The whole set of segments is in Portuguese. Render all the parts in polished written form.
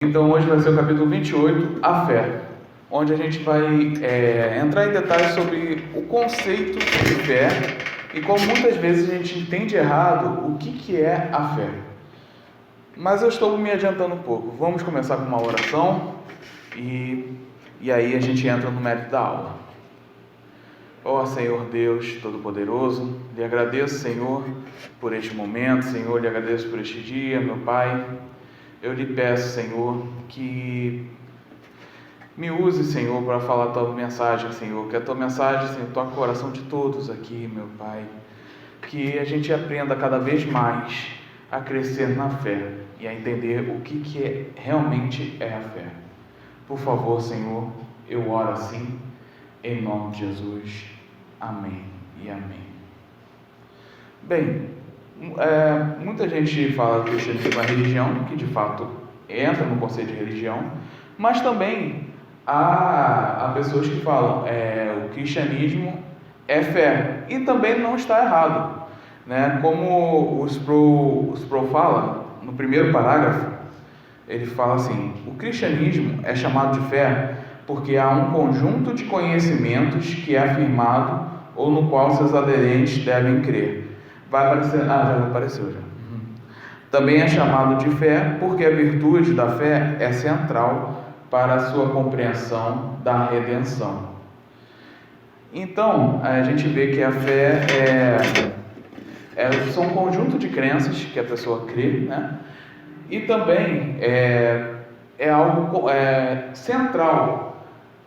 Então hoje vai ser o capítulo 28, a fé, onde a gente vai entrar em detalhes sobre o conceito de fé e como muitas vezes a gente entende errado o que é a fé. Mas eu estou me adiantando um pouco. Vamos começar com uma oração e aí a gente entra no mérito da aula. Ó Senhor Deus Todo-Poderoso, lhe agradeço, Senhor, por este momento, Senhor, lhe agradeço por este dia, meu Pai. Eu lhe peço, Senhor, que me use, Senhor, para falar a tua mensagem, Senhor. Que a tua mensagem, Senhor, toque o coração de todos aqui, meu Pai. Que a gente aprenda cada vez mais a crescer na fé e a entender o que realmente é a fé. Por favor, Senhor, eu oro assim, em nome de Jesus. Amém e amém. Bem, muita gente fala que o cristianismo é uma religião, que de fato entra no conceito de religião, mas também há pessoas que falam o cristianismo é fé, e também não está errado, né? Como o Sproul fala no primeiro parágrafo, ele fala assim: o cristianismo é chamado de fé porque há um conjunto de conhecimentos que é afirmado ou no qual seus aderentes devem crer. Vai aparecer, já apareceu já. Também é chamado de fé porque a virtude da fé é central para a sua compreensão da redenção. Então, a gente vê que a fé são um conjunto de crenças que a pessoa crê, né? E também é algo central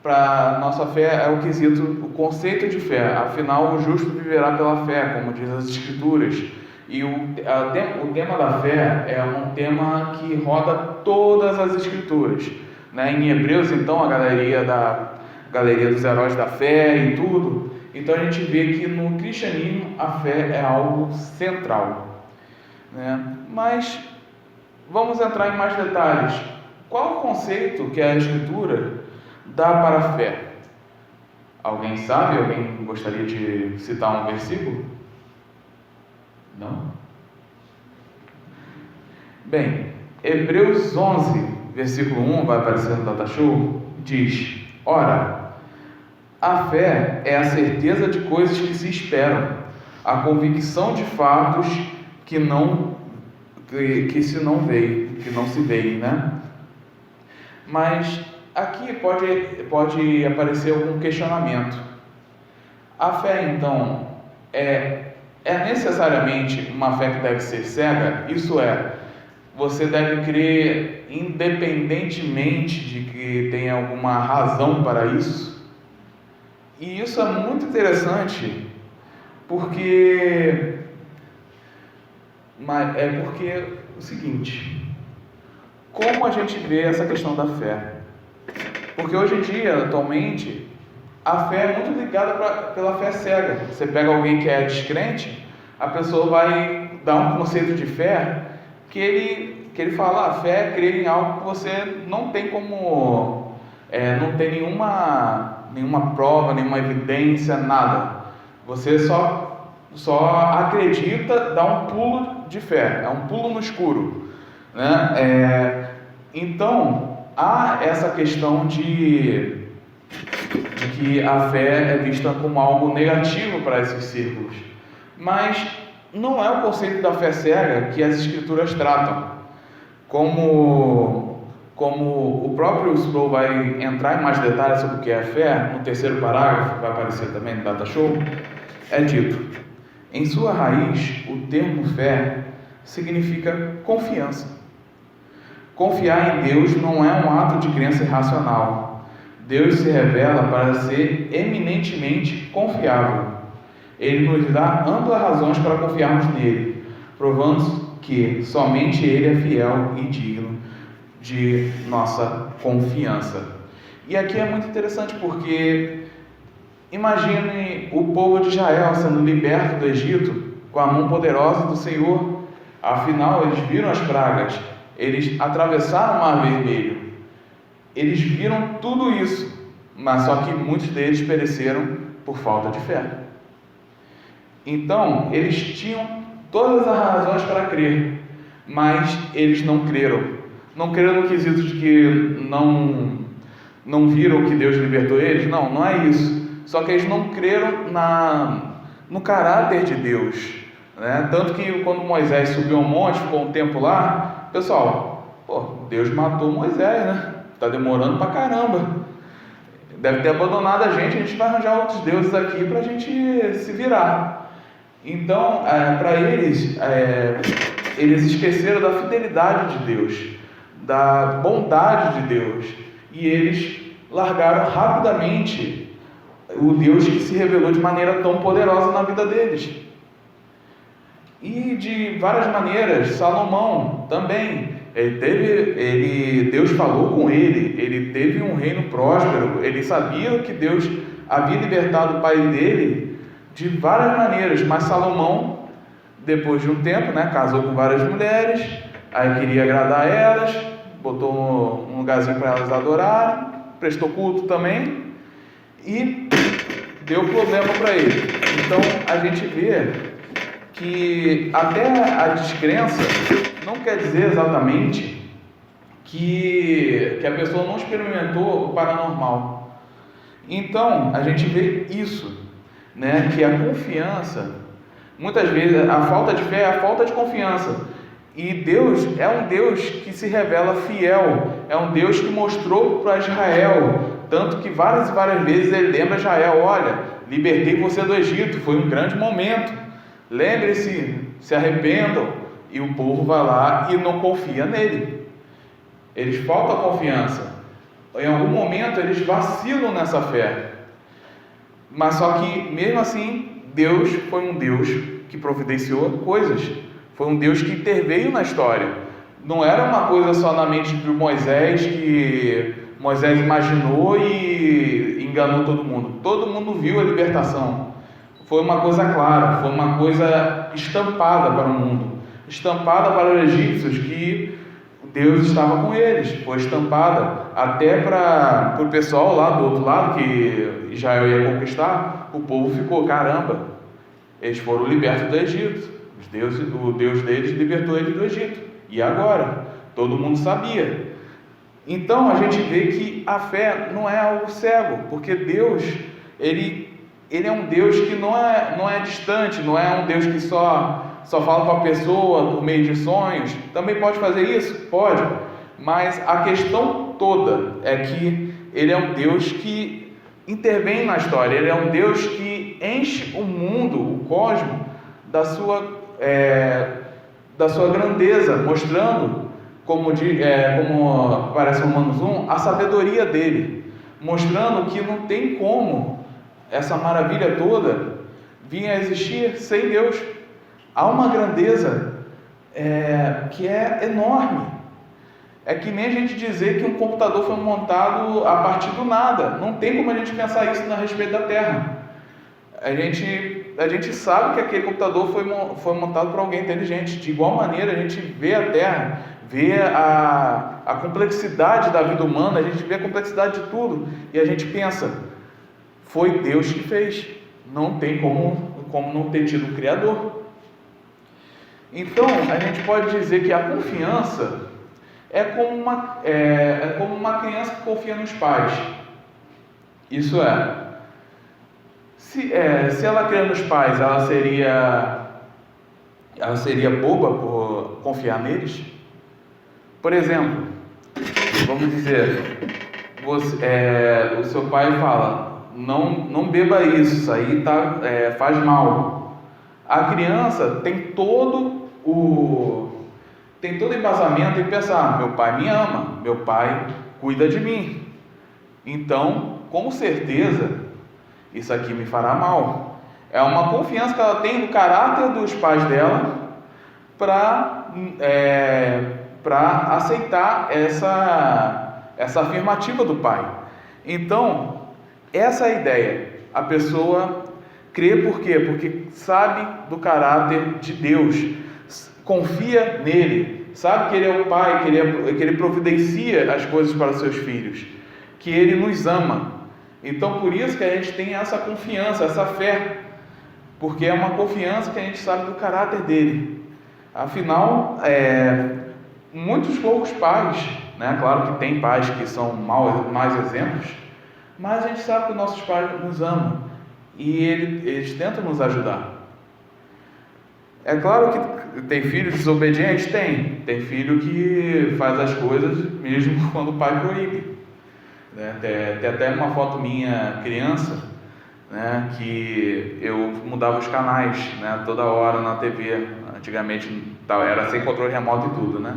para nossa fé, é o conceito de fé. Afinal, o justo viverá pela fé, como diz as Escrituras. E o tema da fé é um tema que roda todas as Escrituras, né? Em Hebreus, então, a galeria dos heróis da fé e tudo. Então, a gente vê que no cristianismo a fé é algo central, né? Mas vamos entrar em mais detalhes. Qual o conceito que a Escritura dá para a fé? Alguém sabe? Alguém gostaria de citar um versículo? Não? Bem, Hebreus 11, versículo 1, vai aparecer no Data Show, diz: ora, a fé é a certeza de coisas que se esperam, a convicção de fatos que não se veem, né? Mas aqui pode aparecer algum questionamento. A fé, então, é necessariamente uma fé que deve ser cega? Isso é, você deve crer independentemente de que tenha alguma razão para isso? E isso é muito interessante, porque o seguinte: como a gente vê essa questão da fé? Porque hoje em dia, atualmente, a fé é muito ligada pela fé cega. Você pega alguém que é descrente, a pessoa vai dar um conceito de fé que ele fala: a fé é crer em algo que você não tem como, não tem nenhuma prova, nenhuma evidência, nada. Você só acredita, dá um pulo de fé, é um pulo no escuro, né? Então, há essa questão de que a fé é vista como algo negativo para esses círculos, mas não é o conceito da fé cega que as Escrituras tratam. Como o próprio Sproul vai entrar em mais detalhes sobre o que é a fé, no terceiro parágrafo, que vai aparecer também no Data Show, é dito: em sua raiz, o termo fé significa confiança. Confiar em Deus não é um ato de crença irracional. Deus se revela para ser eminentemente confiável. Ele nos dá amplas razões para confiarmos nele, provando que somente Ele é fiel e digno de nossa confiança. E aqui é muito interessante porque imagine o povo de Israel sendo liberto do Egito com a mão poderosa do Senhor. Afinal, eles viram as pragas, eles atravessaram o Mar Vermelho, eles viram tudo isso, mas só que muitos deles pereceram por falta de fé. Então, eles tinham todas as razões para crer, mas eles não creram. Não creram no quesito de que não viram que Deus libertou eles? Não, não é isso. Só que eles não creram no caráter de Deus, né? Tanto que quando Moisés subiu ao monte, ficou um tempo lá, pessoal, Deus matou Moisés, né? Tá demorando pra caramba. Deve ter abandonado a gente vai arranjar outros deuses aqui para a gente se virar. Então, para eles, eles esqueceram da fidelidade de Deus, da bondade de Deus, e eles largaram rapidamente o Deus que se revelou de maneira tão poderosa na vida deles. E de várias maneiras, Salomão também, Deus falou com ele teve um reino próspero, ele sabia que Deus havia libertado o pai dele de várias maneiras, mas Salomão, depois de um tempo, casou com várias mulheres, aí queria agradar elas, botou um lugarzinho para elas adorarem, prestou culto também, e deu problema para ele. Então a gente vê que até a descrença não quer dizer exatamente que a pessoa não experimentou o paranormal. Então a gente vê isso, que a confiança, muitas vezes a falta de fé é a falta de confiança, e Deus é um Deus que se revela fiel, é um Deus que mostrou para Israel, tanto que várias e várias vezes ele lembra Israel: olha, libertei você do Egito, foi um grande momento, lembre-se, se arrependam. E o povo vai lá e não confia nele, eles faltam confiança, em algum momento eles vacilam nessa fé, mas só que mesmo assim Deus foi um Deus que providenciou coisas, foi um Deus que interveio na história, não era uma coisa só na mente de Moisés, que Moisés imaginou e enganou todo mundo viu a libertação, foi uma coisa clara, foi uma coisa estampada para o mundo, estampada para os egípcios, que Deus estava com eles, foi estampada até para o pessoal lá do outro lado, que Israel ia conquistar, o povo ficou: caramba, eles foram libertos do Egito, o Deus deles libertou eles do Egito, e agora? Todo mundo sabia. Então a gente vê que a fé não é algo cego, porque Deus, Ele é um Deus que não é distante, não é um Deus que só fala com a pessoa por meio de sonhos. Também pode fazer isso? Pode. Mas a questão toda é que Ele é um Deus que intervém na história. Ele é um Deus que enche o mundo, o cosmos, da sua grandeza, mostrando, como aparece em Romanos 1, a sabedoria dele, mostrando que não tem como essa maravilha toda vir a existir sem Deus. Há uma grandeza que é enorme. É que nem a gente dizer que um computador foi montado a partir do nada. Não tem como a gente pensar isso a respeito da Terra. A gente sabe que aquele computador foi montado por alguém inteligente. De igual maneira, a gente vê a Terra, vê a complexidade da vida humana, a gente vê a complexidade de tudo, e a gente pensa: foi Deus que fez. Não tem como não ter tido um Criador. Então, a gente pode dizer que a confiança é como uma criança que confia nos pais. Isso se ela crer nos pais, ela seria boba por confiar neles? Por exemplo, vamos dizer, o seu pai fala: não beba isso aí faz mal. A criança tem todo o embasamento em pensar: meu pai me ama, meu pai cuida de mim, então com certeza isso aqui me fará mal. É uma confiança que ela tem no caráter dos pais dela para aceitar essa afirmativa do pai. Então, essa é a ideia. A pessoa crê por quê? Porque sabe do caráter de Deus, confia nele, sabe que ele é o pai, que ele providencia as coisas para os seus filhos, que ele nos ama. Então, por isso que a gente tem essa confiança, essa fé, porque é uma confiança que a gente sabe do caráter dele. Afinal, muitos poucos pais, né? Claro que tem pais que são mais exemplos, mas a gente sabe que nossos pais nos amam e eles tentam nos ajudar. É claro que tem filhos desobedientes? Tem filho que faz as coisas mesmo quando o pai proíbe, né? Tem até uma foto minha criança, né, que eu mudava os canais, né, toda hora na TV. Antigamente era sem controle remoto e tudo, né?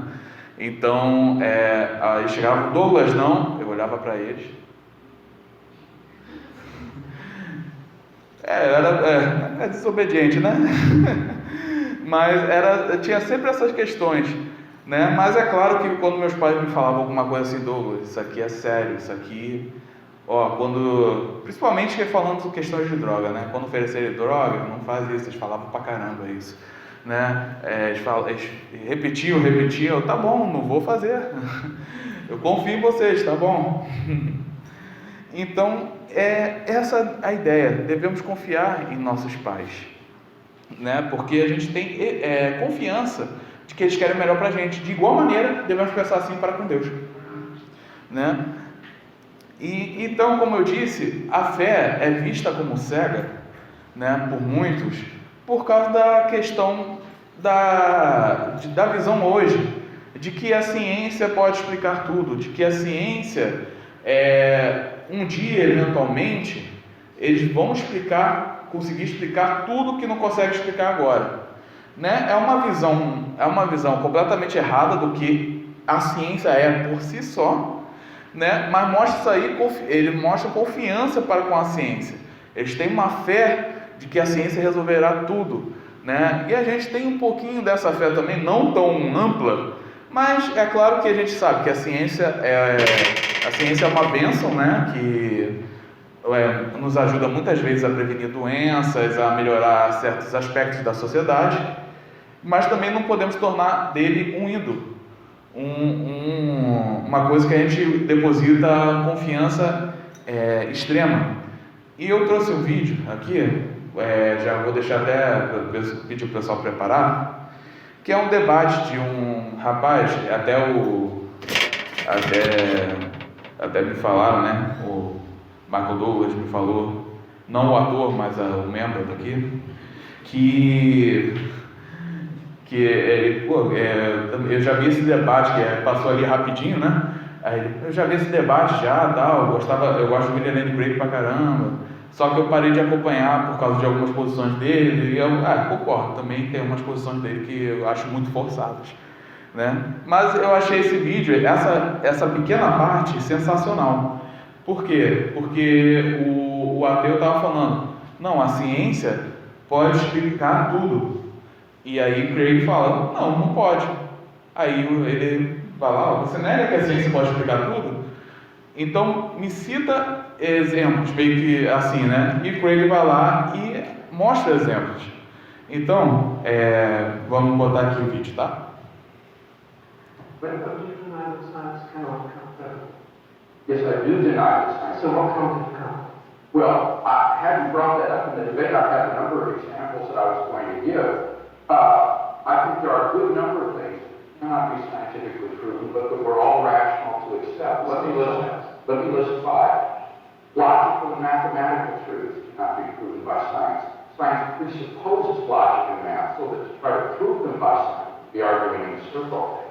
Então, aí chegava o Douglas, não, eu olhava para eles. Era desobediente, né? Mas tinha sempre essas questões, né? Mas é claro que quando meus pais me falavam alguma coisa assim, Douglas, isso aqui é sério, isso aqui, principalmente falando de questões de droga, né? Quando oferecerem droga, não faz isso, eles falavam pra caramba isso, né? Eles repetiam, tá bom, não vou fazer, eu confio em vocês, tá bom? Então, essa a ideia, devemos confiar em nossos pais, né? Porque a gente tem confiança de que eles querem o melhor para a gente. De igual maneira, devemos pensar assim para com Deus, né? E então, como eu disse, a fé é vista como cega, né, por muitos, por causa da questão da visão hoje, de que a ciência pode explicar tudo, de que a ciência, um dia, eventualmente, eles vão conseguir explicar tudo que não consegue explicar agora, né? É uma visão completamente errada do que a ciência é por si só, né? Mas mostra isso aí, ele mostra confiança para com a ciência. Eles têm uma fé de que a ciência resolverá tudo, né? E a gente tem um pouquinho dessa fé também, não tão ampla, mas é claro que a gente sabe que a ciência é uma bênção, né? Que nos ajuda muitas vezes a prevenir doenças, a melhorar certos aspectos da sociedade, mas também não podemos tornar dele um ídolo, uma coisa que a gente deposita confiança extrema. E eu trouxe um vídeo aqui, já vou deixar até pedir para o pessoal preparar, que é um debate de um rapaz, até me falaram, né? O Michael Douglas me falou, não o ator, mas o membro daqui, eu já vi esse debate, que passou ali rapidinho, né? Eu já vi esse debate tal, eu gosto do William Lane Craig pra caramba, só que eu parei de acompanhar por causa de algumas posições dele, e eu concordo, também tem umas posições dele que eu acho muito forçadas, né? Mas eu achei esse vídeo, essa pequena parte, sensacional. Por quê? Porque o ateu estava falando, não, a ciência pode explicar tudo. E aí Craig fala, não pode. Aí ele fala, você nega que a ciência pode explicar tudo? Então me cita exemplos, meio que assim, né? E Craig vai lá e mostra exemplos. Então, vamos botar aqui o vídeo, tá? Yes, I do deny the science. So what kind of count? Well, having brought that up in the debate, I have a number of examples that I was going to give. I think there are a good number of things that cannot be scientifically proven, but that we're all rational to accept. Let me list 5. Logical and mathematical truths cannot be proven by science. Science presupposes logic and math, so that to try to prove them by science, be arguing in a circle.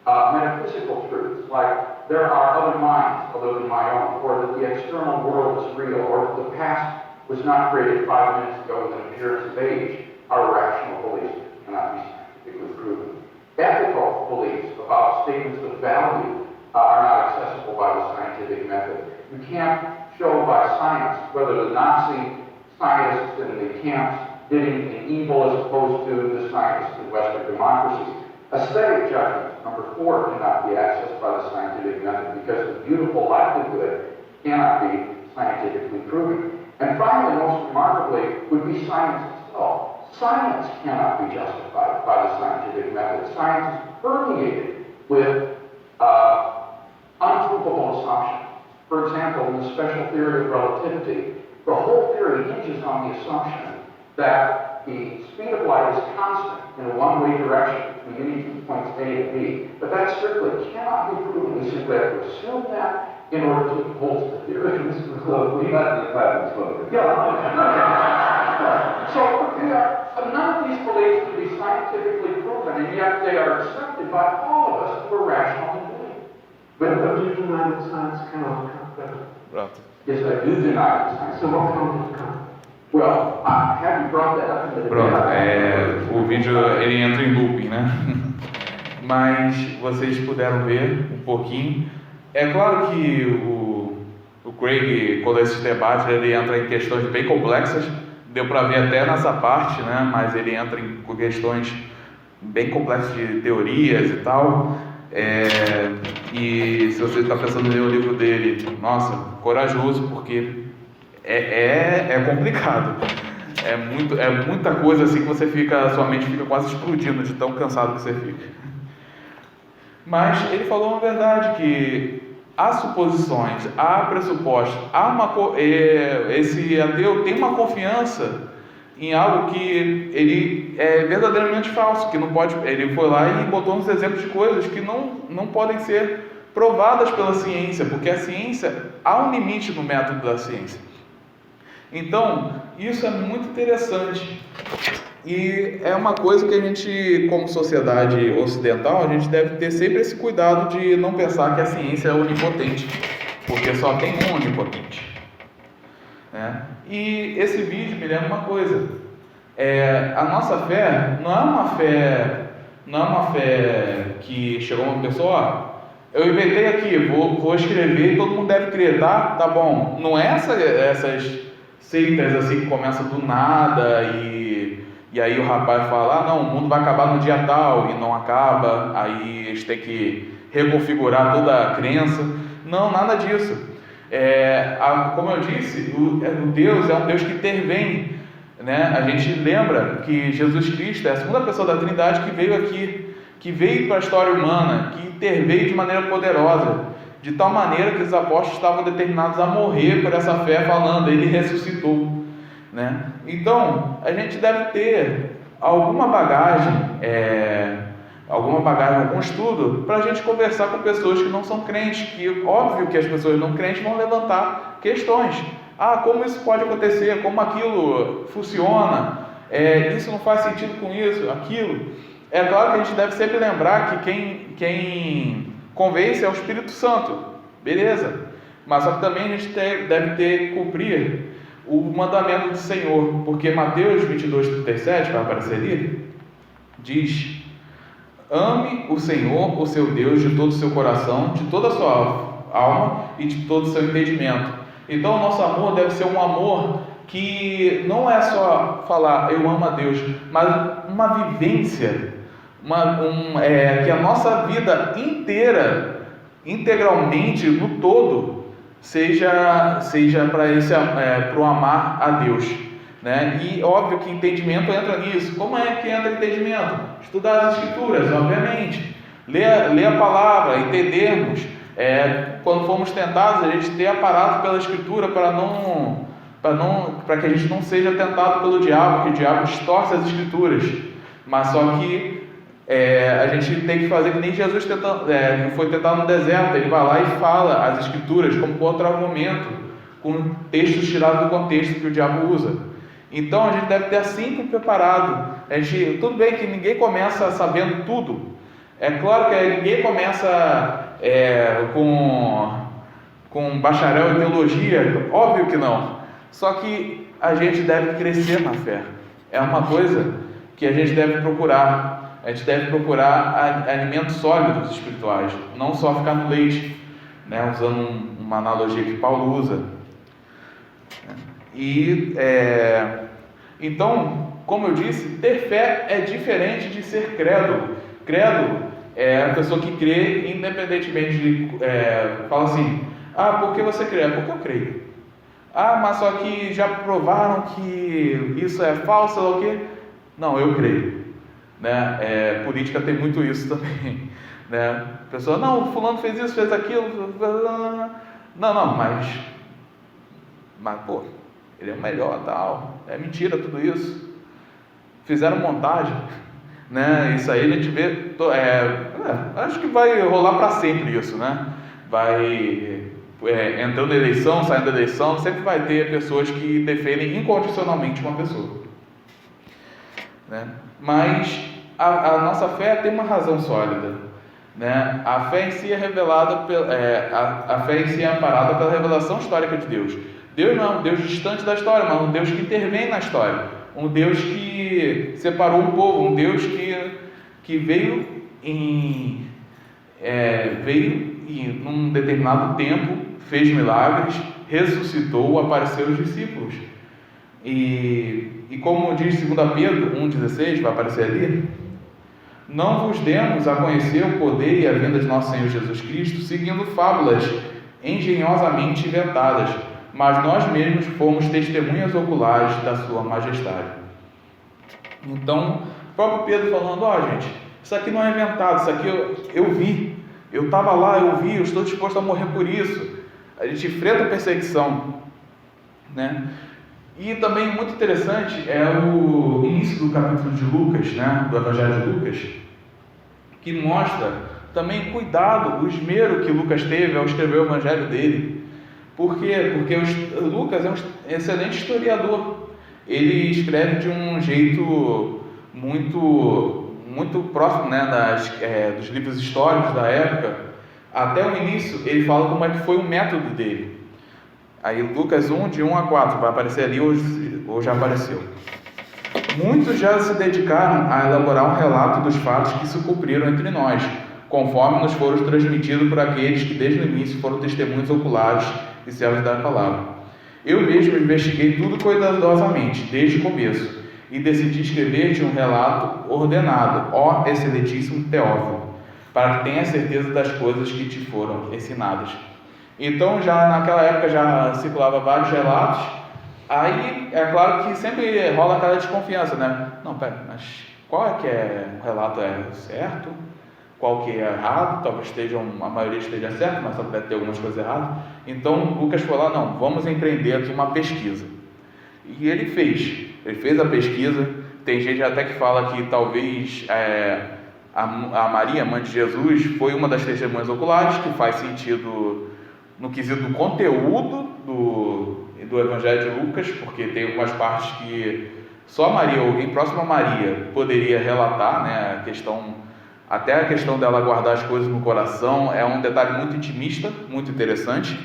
Metaphysical truths, like there are other minds other than my own, or that the external world is real, or that the past was not created 5 minutes ago with an appearance of age, are rational beliefs that cannot be scientifically proven. Ethical beliefs about statements of value are not accessible by the scientific method. You can't show by science whether the Nazi scientists in the camps did anything evil as opposed to the scientists in Western democracies. Aesthetic judgments, number 4, cannot be accessed by the scientific method because the beautiful livelihood cannot be scientifically proven. And finally, most remarkably, would be science itself. Science cannot be justified by the scientific method. Science is permeated with unprovable assumptions. For example, in the special theory of relativity, the whole theory hinges on the assumption that the speed of light is constant in a one-way direction between any two points A and B. But that strictly cannot be proven. We simply have to assume that in order to hold the theory. So we got the Bible spoken. So none of these beliefs can be scientifically proven, and yet they are accepted by all of us who are rational and believe. But don't you deny that science cannot come? Pronto. Yes, I do deny the science. So what can come? Well, have you brought that up in the Pronto, debate? o vídeo ele entra em looping, né? Mas vocês puderam ver um pouquinho. É claro que o Craig, quando esse debate, ele entra em questões bem complexas. Deu para ver até nessa parte, né? Mas ele entra em questões bem complexas de teorias e tal. E se você está pensando em ler o livro dele, nossa, corajoso, porque é complicado. É muita coisa assim que você fica, sua mente fica quase explodindo de tão cansado que você fica. Mas ele falou uma verdade, que há suposições, há pressupostos, esse ateu tem uma confiança em algo que ele é verdadeiramente falso, que não pode. Ele foi lá e botou uns exemplos de coisas que não podem ser provadas pela ciência, porque a ciência, há um limite no método da ciência. Então, isso é muito interessante. E é uma coisa que a gente, como sociedade ocidental, a gente deve ter sempre esse cuidado de não pensar que a ciência é onipotente, porque só tem um onipotente, né? E esse vídeo me lembra uma coisa: a nossa fé não é uma fé que chegou uma pessoa, eu inventei aqui, vou escrever e todo mundo deve crer, tá bom. Não é essas seitas assim que começam do nada e aí o rapaz fala, não, o mundo vai acabar no dia tal, e não acaba, aí eles têm que reconfigurar toda a crença. Não, nada disso. Como eu disse, o Deus é um Deus que intervém, né? A gente lembra que Jesus Cristo é a segunda pessoa da Trindade que veio aqui, que veio para a história humana, que interveio de maneira poderosa, de tal maneira que os apóstolos estavam determinados a morrer por essa fé, falando, ele ressuscitou, né? Então, a gente deve ter alguma bagagem, algum estudo, para a gente conversar com pessoas que não são crentes, que óbvio que as pessoas não crentes vão levantar questões. Como isso pode acontecer, como aquilo funciona, isso não faz sentido com isso, aquilo. É claro que a gente deve sempre lembrar que quem convence é o Espírito Santo, beleza? Mas só que também a gente deve cumprir o mandamento do Senhor, porque Mateus 22:37, vai aparecer ali, diz: ame o Senhor, o seu Deus, de todo o seu coração, de toda a sua alma e de todo o seu entendimento. Então o nosso amor deve ser um amor que não é só falar eu amo a Deus, mas uma vivência, que a nossa vida inteira, integralmente, no todo, seja para o amar a Deus, né? E óbvio que entendimento entra nisso. Como é que entra entendimento? Estudar as Escrituras, obviamente, ler a palavra, entendermos. Quando formos tentados, a gente ter aparato pela Escritura para que a gente não seja tentado pelo diabo, que o diabo distorce as Escrituras. Mas só que a gente tem que fazer que nem Jesus que foi tentado no deserto. Ele vai lá e fala as Escrituras como contra-argumento, com textos tirados do contexto que o diabo usa. Então a gente deve ter sempre preparado. Tudo bem que ninguém começa sabendo tudo. É claro que ninguém começa com bacharel em teologia, óbvio que não. Só que a gente deve crescer na fé. É uma coisa que a gente deve procurar. A gente deve procurar alimentos sólidos espirituais, não só ficar no leite, né? Usando uma analogia que Paulo usa. Então, como eu disse, ter fé é diferente de ser crédulo. Crédulo é a pessoa que crê independentemente de... fala assim, por que você crê? Porque eu creio. Mas só que já provaram que isso é falso ou o quê? Não, eu creio. Né? Política tem muito isso também. Né? A pessoa, não, fulano fez isso, fez aquilo. Não, mas pô, ele é o melhor, tal. É mentira tudo isso. Fizeram montagem. né? Isso aí a gente vê, acho que vai rolar para sempre isso, né? Vai entrando eleição, saindo eleição, sempre vai ter pessoas que defendem incondicionalmente uma pessoa, né? Mas a nossa fé tem uma razão sólida, né? A fé em si é revelada, a fé em si é amparada pela revelação histórica de Deus. Deus não é um Deus distante da história, mas um Deus que intervém na história, um Deus que separou um povo, um Deus que veio em num determinado tempo, fez milagres, ressuscitou, apareceu aos discípulos. E como diz 2 Pedro 1,16, vai aparecer ali: não vos demos a conhecer o poder e a vinda de nosso Senhor Jesus Cristo, seguindo fábulas engenhosamente inventadas, mas nós mesmos fomos testemunhas oculares da sua majestade. Então, o próprio Pedro falando: gente, isso aqui não é inventado, isso aqui eu vi, eu estava lá, eu vi, eu estou disposto a morrer por isso. A gente enfrenta a perseguição, né? E também muito interessante é o início do capítulo de Lucas, né, do Evangelho de Lucas, que mostra também cuidado, o esmero que Lucas teve ao escrever o Evangelho dele. Por quê? Porque Lucas é um excelente historiador. Ele escreve de um jeito muito próximo, né, dos livros históricos da época. Até o início ele fala como é que foi o método dele. Aí Lucas 1, de 1 a 4, vai aparecer ali ou já apareceu. Muitos já se dedicaram a elaborar um relato dos fatos que se cumpriram entre nós, conforme nos foram transmitidos por aqueles que desde o início foram testemunhos oculares e servos da palavra. Eu mesmo investiguei tudo cuidadosamente, desde o começo, e decidi escrever-te um relato ordenado, ó excelentíssimo Teófilo, para que tenhas certeza das coisas que te foram ensinadas. Então, já naquela época já circulava vários relatos. Aí, é claro que sempre rola aquela desconfiança, né? Não, pera, mas qual é que o relato é certo? Qual que é errado? Talvez a maioria esteja certa, mas só deve ter algumas coisas erradas. Então, Lucas falou lá: não, vamos empreender aqui uma pesquisa. E ele fez a pesquisa. Tem gente até que fala que talvez a Maria, mãe de Jesus, foi uma das testemunhas oculares, que faz sentido no quesito do conteúdo do Evangelho de Lucas, porque tem algumas partes que só Maria, ou alguém próximo a Maria, poderia relatar, né? Até a questão dela guardar as coisas no coração é um detalhe muito intimista, muito interessante,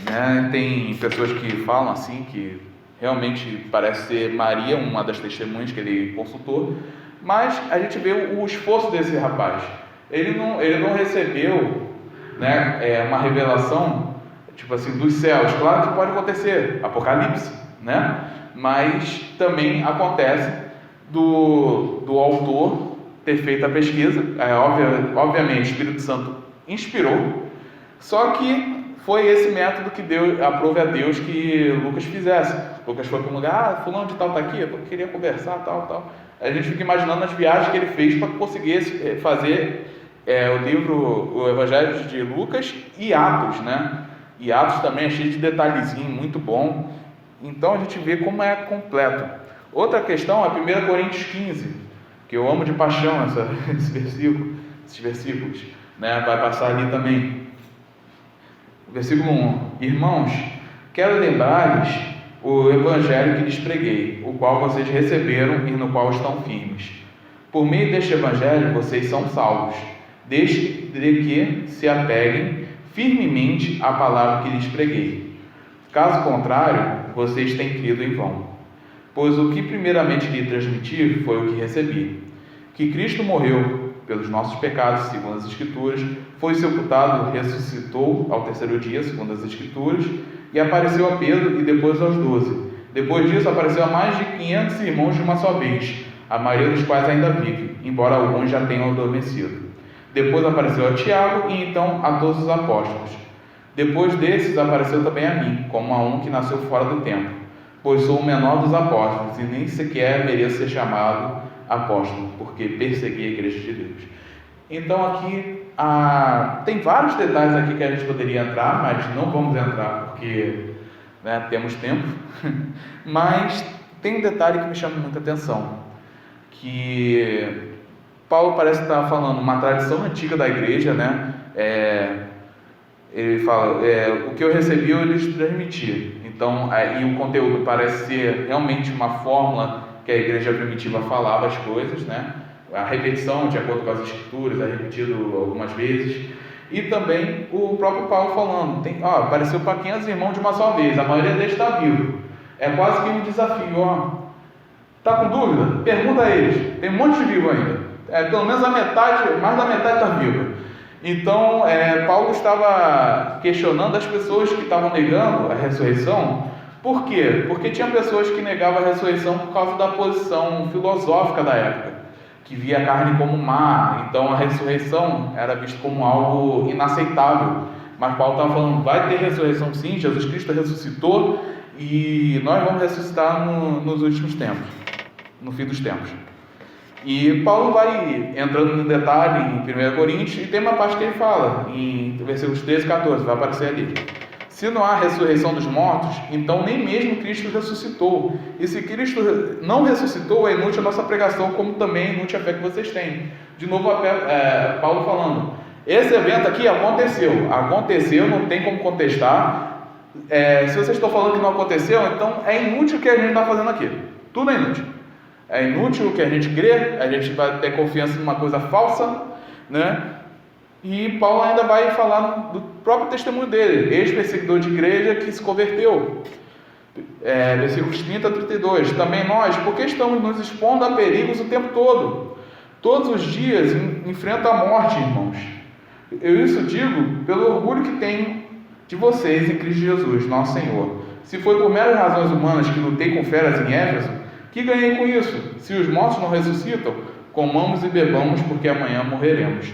né? Tem pessoas que falam assim, que realmente parece ser Maria, uma das testemunhas que ele consultou, mas a gente vê o esforço desse rapaz. Ele não recebeu, né, uma revelação tipo assim dos céus. Claro que pode acontecer, Apocalipse, né? Mas também acontece do autor ter feito a pesquisa. Obviamente o Espírito Santo inspirou, só que foi esse método que aprove a Deus que Lucas fizesse. Lucas foi para um lugar: fulano de tal está aqui, eu queria conversar, tal. A gente fica imaginando as viagens que ele fez para conseguir fazer o Evangelho de Lucas e Atos, né? E Atos também é cheio de detalhezinho, muito bom. Então a gente vê como é completo. Outra questão é 1 Coríntios 15, que eu amo de paixão esses versículos, né? Vai passar ali também. Versículo 1: Irmãos, quero lembrar-lhes o Evangelho que lhes preguei, o qual vocês receberam e no qual estão firmes. Por meio deste Evangelho vocês são salvos, desde que se apeguem firmemente à palavra que lhes preguei. Caso contrário, vocês têm crido em vão. Pois o que primeiramente lhe transmiti foi o que recebi: que Cristo morreu pelos nossos pecados, segundo as Escrituras, foi sepultado, ressuscitou ao terceiro dia, segundo as Escrituras, e apareceu a Pedro e depois aos 12. Depois disso, apareceu a mais de 500 irmãos de uma só vez, a maioria dos quais ainda vive, embora alguns já tenham adormecido. Depois apareceu a Tiago e então a todos os apóstolos. Depois desses apareceu também a mim, como a um que nasceu fora do tempo, pois sou o menor dos apóstolos e nem sequer mereço ser chamado apóstolo, porque persegui a igreja de Deus. Então aqui tem vários detalhes aqui que a gente poderia entrar, mas não vamos entrar porque, né, temos tempo. Mas tem um detalhe que me chama muita atenção, que Paulo parece estar falando uma tradição antiga da igreja, né? Ele fala, o que eu recebi eu lhes transmiti. Então, e o conteúdo parece ser realmente uma fórmula que a igreja primitiva falava as coisas, né? A repetição, de acordo com as escrituras, é repetido algumas vezes. E também o próprio Paulo falando, apareceu para 500 irmãos de uma só vez, a maioria deles está vivo. É quase que um desafio, Está com dúvida? Pergunta a eles, tem um monte de vivo ainda. Pelo menos a metade, mais da metade está viva. Então, Paulo estava questionando as pessoas que estavam negando a ressurreição. Por quê? Porque tinha pessoas que negavam a ressurreição por causa da posição filosófica da época, que via a carne como má. Então, a ressurreição era vista como algo inaceitável. Mas Paulo estava falando, vai ter ressurreição sim, Jesus Cristo ressuscitou e nós vamos ressuscitar nos últimos tempos, no fim dos tempos. E Paulo vai entrando no detalhe em 1 Coríntios, e tem uma parte que ele fala, em versículos 13 e 14, vai aparecer ali. Se não há ressurreição dos mortos, então nem mesmo Cristo ressuscitou. E se Cristo não ressuscitou, é inútil a nossa pregação, como também é inútil a fé que vocês têm. De novo, Paulo falando, esse evento aqui aconteceu, não tem como contestar. Se vocês estão falando que não aconteceu, então é inútil o que a gente está fazendo aqui. Tudo é inútil. É inútil o que a gente crê, a gente vai ter confiança em uma coisa falsa, né? E Paulo ainda vai falar do próprio testemunho dele, ex-perseguidor de igreja que se converteu. Versículos 30 a 32. Também nós, porque estamos nos expondo a perigos o tempo todo. Todos os dias enfrento a morte, irmãos. Eu isso digo pelo orgulho que tenho de vocês em Cristo Jesus, nosso Senhor. Se foi por meras razões humanas que lutei com feras em Éfeso, que ganhei com isso? Se os mortos não ressuscitam, comamos e bebamos, porque amanhã morreremos.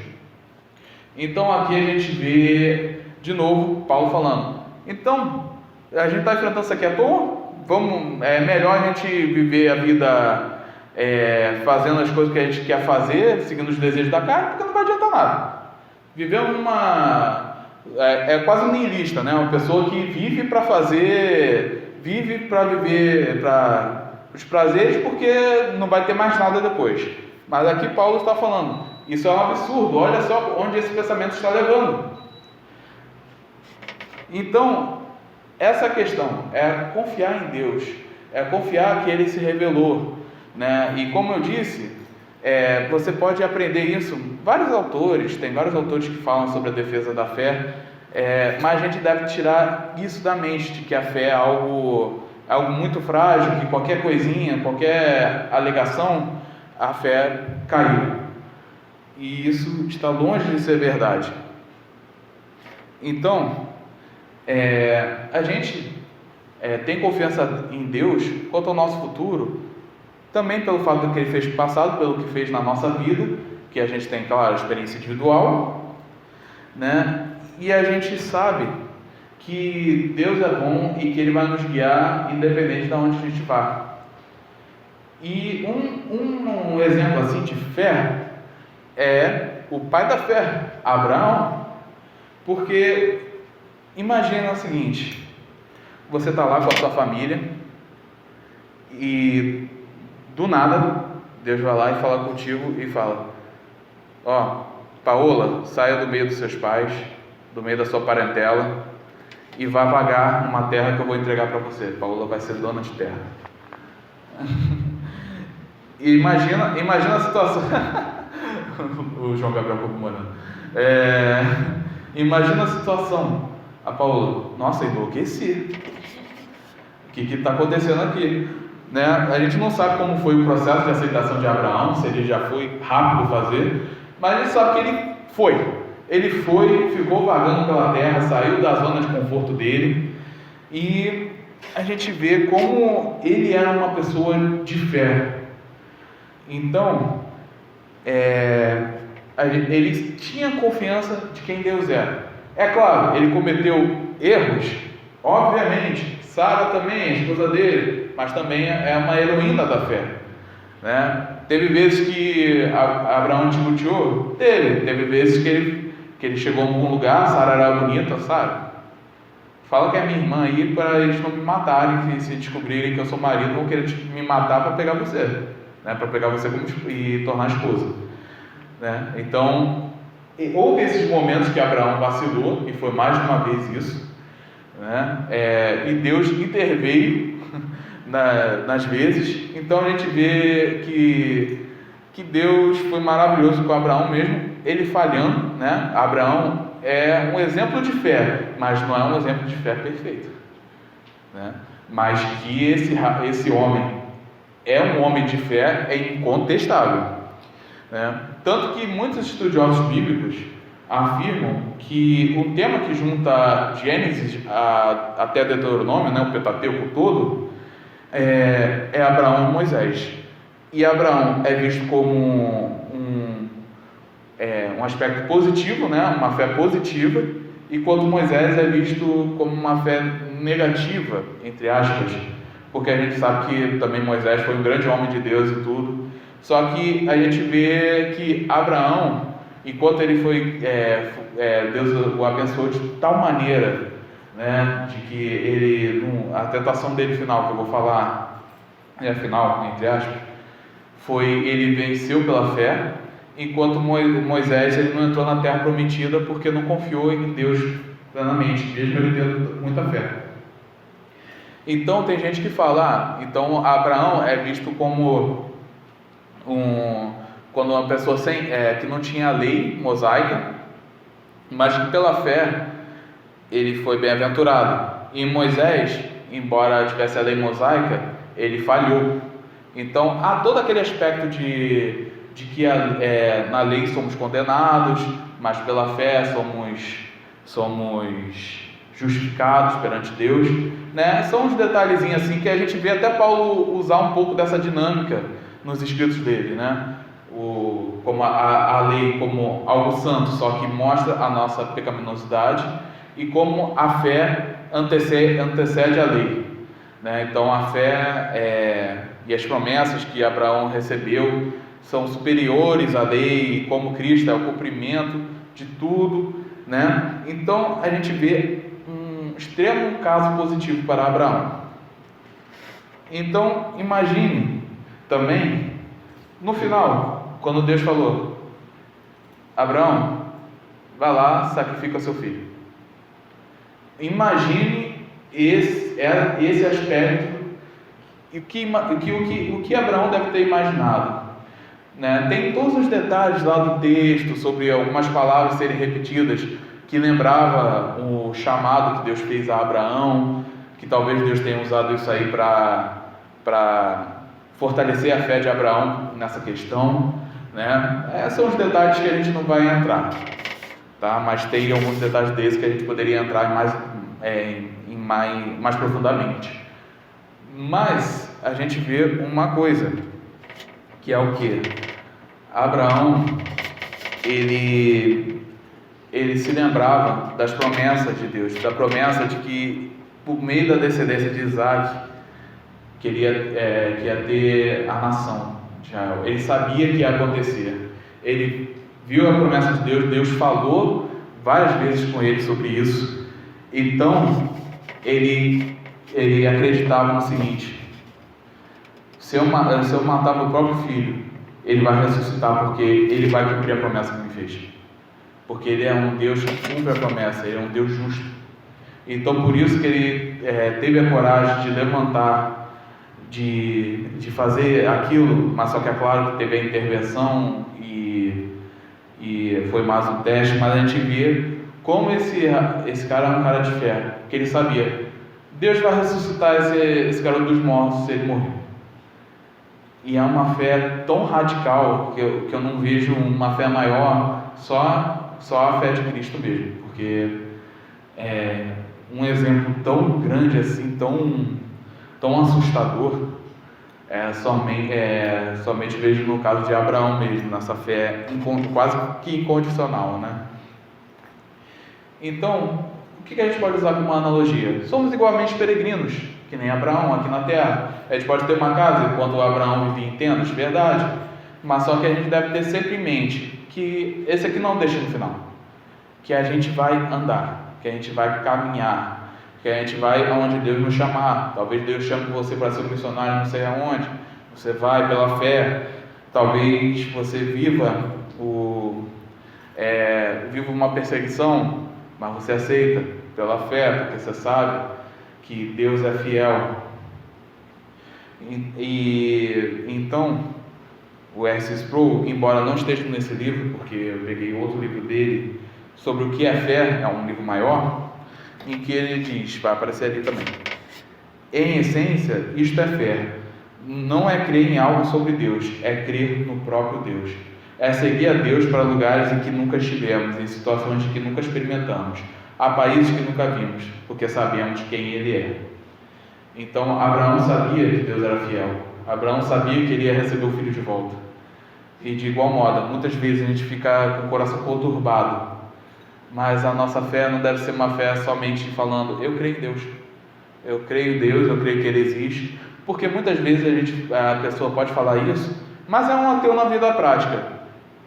Então aqui a gente vê de novo Paulo falando, então a gente está enfrentando isso aqui à toa? Melhor a gente viver a vida fazendo as coisas que a gente quer fazer, seguindo os desejos da carne, porque não vai adiantar nada. Viver quase um niilista, né? Uma pessoa que vive para viver para os prazeres, porque não vai ter mais nada depois. Mas aqui Paulo está falando, isso é um absurdo, olha só onde esse pensamento está levando. Então, essa questão é confiar em Deus, é confiar que Ele se revelou, né? E como eu disse, você pode aprender isso, tem vários autores que falam sobre a defesa da fé, mas a gente deve tirar isso da mente, de que a fé é algo muito frágil, que qualquer coisinha, qualquer alegação, a fé caiu. E isso está longe de ser verdade. Então, a gente tem confiança em Deus quanto ao nosso futuro, também pelo fato do que Ele fez no passado, pelo que fez na nossa vida, que a gente tem, claro, a experiência individual, né? E a gente sabe que Deus é bom e que Ele vai nos guiar independente de onde a gente vá. E um exemplo assim de fé é o pai da fé, Abraão, porque imagina o seguinte, você está lá com a sua família e do nada Deus vai lá e fala contigo e fala, Paola, saia do meio dos seus pais, do meio da sua parentela, e vai vagar numa terra que eu vou entregar para você. Paola vai ser dona de terra. E imagina a situação. O João Gabriel comemorando. Imagina a situação. A Paola, nossa, enlouqueci. O que está acontecendo aqui? Né? A gente não sabe como foi o processo de aceitação de Abraão, se ele já foi rápido fazer, mas a gente sabe que ele foi. Ele foi, ficou vagando pela terra, saiu da zona de conforto dele, e a gente vê como ele era uma pessoa de fé. Então, ele tinha confiança de quem Deus era. É claro, ele cometeu erros, obviamente. Sara também, a esposa dele, mas também é uma heroína da fé, né? Teve vezes que Abraão desmuteou? Teve vezes que ele chegou em algum lugar, Sara era bonita, Sara, fala que é minha irmã aí para eles não me matarem, que se descobrirem que eu sou marido, vão querer me matar para pegar você, né? Para pegar você e tornar esposa. né? Então, houve esses momentos que Abraão vacilou, e foi mais de uma vez isso, né? E Deus interveio nas vezes. Então a gente vê que Deus foi maravilhoso com Abraão mesmo, ele falhando, né? Abraão é um exemplo de fé, mas não é um exemplo de fé perfeito, né? Mas que esse homem é um homem de fé é incontestável, né? Tanto que muitos estudiosos bíblicos afirmam que o tema que junta Gênesis até Deuteronômio, né, o Pentateuco todo, é Abraão e Moisés. E Abraão é visto como um aspecto positivo, né, uma fé positiva, enquanto Moisés é visto como uma fé negativa, entre aspas, porque a gente sabe que também Moisés foi um grande homem de Deus e tudo. Só que a gente vê que Abraão, enquanto ele foi, Deus o abençoou de tal maneira, né, de que ele, a tentação dele final, que eu vou falar, final, entre aspas, foi, ele venceu pela fé, enquanto Moisés ele não entrou na terra prometida porque não confiou em Deus plenamente, mesmo ele tendo muita fé. Então tem gente que fala, então Abraão é visto como quando uma pessoa que não tinha a lei mosaica, mas que pela fé ele foi bem-aventurado. E Moisés, embora tivesse a lei mosaica, ele falhou. Então há todo aquele aspecto de que na lei somos condenados, mas pela fé somos justificados perante Deus, né? São uns detalhezinhos assim que a gente vê até Paulo usar um pouco dessa dinâmica nos escritos dele, né? Como a lei como algo santo, só que mostra a nossa pecaminosidade, e como a fé antecede a lei, né? Então a fé e as promessas que Abraão recebeu são superiores à lei, e como Cristo é o cumprimento de tudo, né? Então a gente vê um extremo caso positivo para Abraão. Então imagine também no final, quando Deus falou: Abraão, vai lá, sacrifica seu filho. Imagine esse aspecto, e o que Abraão deve ter imaginado, né? Tem todos os detalhes lá do texto sobre algumas palavras serem repetidas que lembrava o chamado que Deus fez a Abraão, que talvez Deus tenha usado isso aí para fortalecer a fé de Abraão nessa questão, né? São os detalhes que a gente não vai entrar, tá? Mas tem alguns detalhes desses que a gente poderia entrar mais profundamente. Mas a gente vê uma coisa, que é o que? Abraão, ele se lembrava das promessas de Deus, da promessa de que por meio da descendência de Isaac, que ia ter a nação de Israel. Ele sabia que ia acontecer. Ele viu a promessa de Deus, Deus falou várias vezes com ele sobre isso. Então, ele acreditava no seguinte: se eu matar meu próprio filho, ele vai ressuscitar, porque ele vai cumprir a promessa que me fez. Porque ele é um Deus que cumpre a promessa, ele é um Deus justo. Então, por isso que ele teve a coragem de levantar, de fazer aquilo, mas só que é claro que teve a intervenção e foi mais um teste, mas a gente vê como esse cara é um cara de fé, que ele sabia: Deus vai ressuscitar esse garoto dos mortos se ele morrer. E é uma fé tão radical que eu não vejo uma fé maior, só a fé de Cristo mesmo, porque um exemplo tão grande assim, tão assustador, somente vejo no caso de Abraão mesmo, nessa fé quase que incondicional, né? Então, o que a gente pode usar como uma analogia? Somos igualmente peregrinos, que nem Abraão aqui na terra. A gente pode ter uma casa enquanto Abraão vivia em tendas, verdade, mas só que a gente deve ter sempre em mente que esse aqui não é o destino final, que a gente vai andar, que a gente vai caminhar, que a gente vai aonde Deus nos chamar. Talvez Deus chame você para ser um missionário não sei aonde, você vai pela fé. Talvez você viva vive uma perseguição, mas você aceita pela fé, porque você sabe que Deus é fiel. Então, o R.C. Sproul, embora não esteja nesse livro, porque eu peguei outro livro dele sobre o que é fé, é um livro maior, em que ele diz, vai aparecer ali também: em essência, isto é fé. Não é crer em algo sobre Deus, é crer no próprio Deus. É seguir a Deus para lugares em que nunca estivemos, em situações que nunca experimentamos, a países que nunca vimos, porque sabemos quem Ele é. Então, Abraão sabia que Deus era fiel. Abraão sabia que ele ia receber o filho de volta. E de igual modo, muitas vezes a gente fica com o coração conturbado, mas a nossa fé não deve ser uma fé somente falando: eu creio em Deus, eu creio em Deus, eu creio que Ele existe, porque muitas vezes a pessoa pode falar isso, mas é um ateu na vida prática.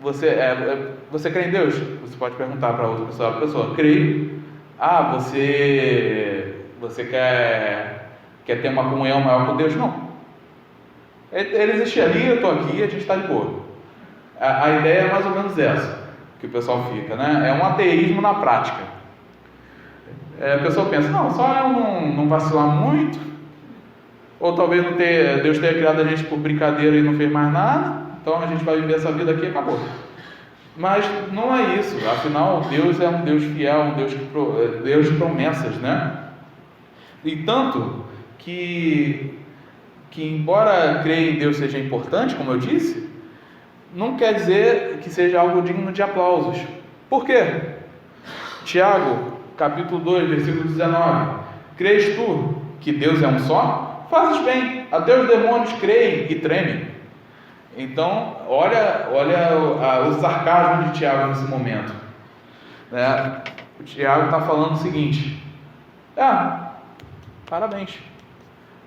Você crê em Deus? Você pode perguntar para outra pessoa: a pessoa, creio. Você quer ter uma comunhão maior com Deus? Não. Ele existe ali, eu estou aqui, a gente está de boa. A ideia é mais ou menos essa que o pessoal fica, né? É um ateísmo na prática. A pessoa pensa: não, só eu não vacilar muito, ou talvez Deus tenha criado a gente por brincadeira e não fez mais nada, então a gente vai viver essa vida aqui e acabou. Mas não é isso. Afinal, Deus é um Deus fiel, um Deus de promessas, né? E tanto que embora crer em Deus seja importante, como eu disse, não quer dizer que seja algo digno de aplausos. Por quê? Tiago, capítulo 2, versículo 19: crês tu que Deus é um só? Fazes bem, até os demônios creem e tremem. Então, olha o sarcasmo de Tiago nesse momento, né? O Tiago está falando o seguinte: parabéns,